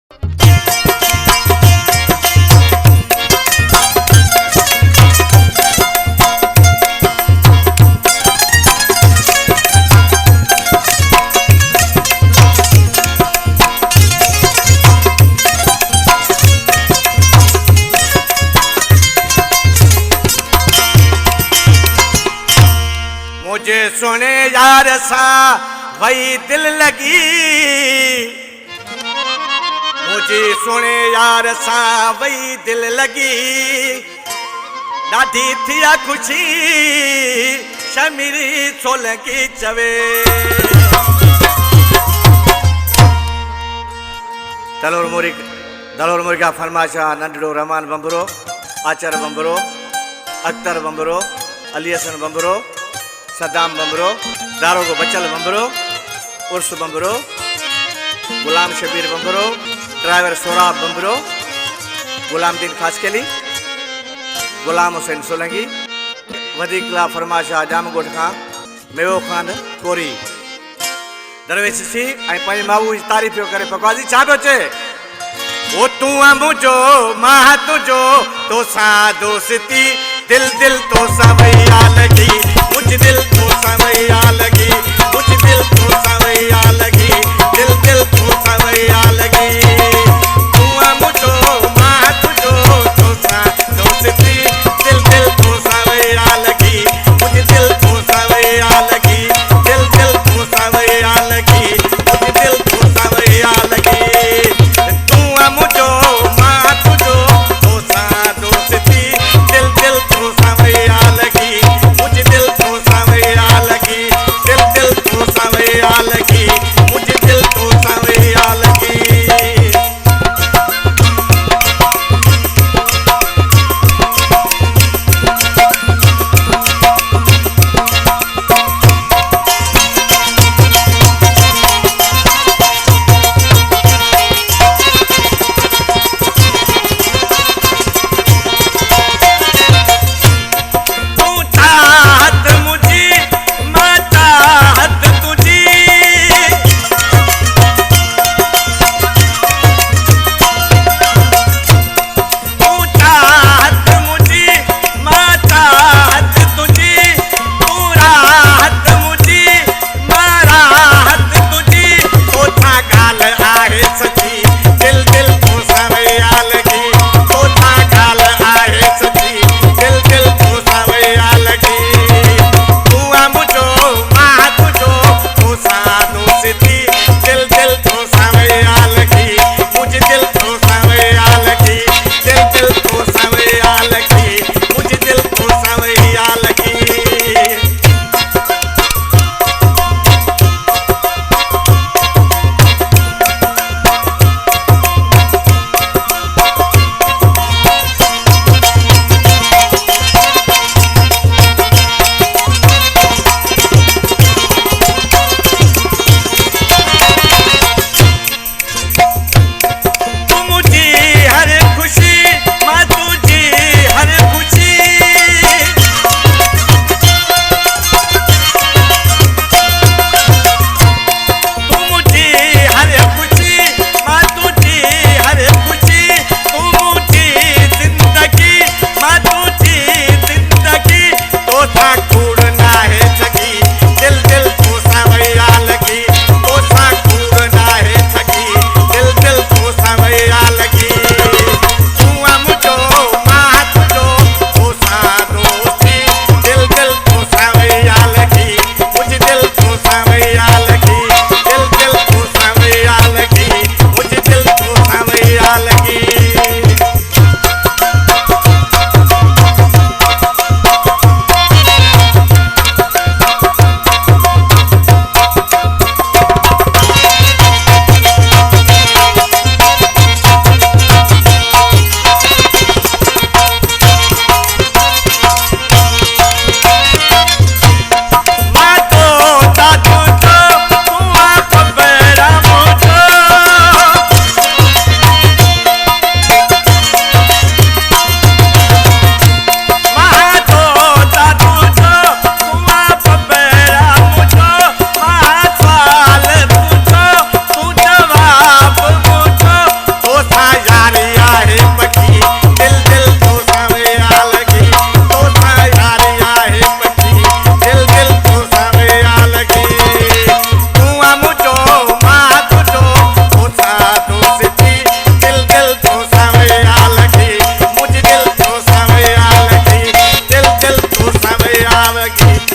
मुझे सुने यार सा वही दिल लगी, मुझे सुने यार सा वही दिल लगी, ॾाढी थी खुशी शमीरी सोलंकी चवे। दलोर मुर्गा फरमाशा नंढड़ो रहमान बंबरो, आचार बंबरो, अख्तर बंबरो, अली हसन बंबरो, सदाम बंबरो, दारोगो बचल बंबरो, उर्स बंबरो, गुलाम शबीर बंबरो, ड्राइवर सोराब बंबरो, गुलाम दीन खासकेली, गुलाम हुसैन सोलंकी, वदीकला फरमाशा जामगोठ खां, मेवो खान कोरी, दरवेश सी ऐं पंहिंजे महबूब जी तारीफ़ पियो करे पकवाजी छा पियो चए? वो तू मुझो मां तुझो तोसां दोस्ती, दिल दिल तोसां वैया लगी, मुझ दिल तोसां वैया लगी, मुझ दिल तोसां वैया लगी, दिल दिल तोसां वैया लगी। तू मुझो मां तुझो तोसां दोस्ती, दिल दिल तोसां वैया लगी, मुझ दिल तोसां वैया लगी, दिल दिल तोसां वैया लगी, मुझ दिल तोसां वैया लगी। तू मुझो मां तुझो तोसां दोस्ती, दिल दिल तोसां वैया लगी, मुझ दिल तोसां वैया लगी, दिल दिल तोसां वैया लगी, मुझ दिल तोसां वैया लगी। जावगी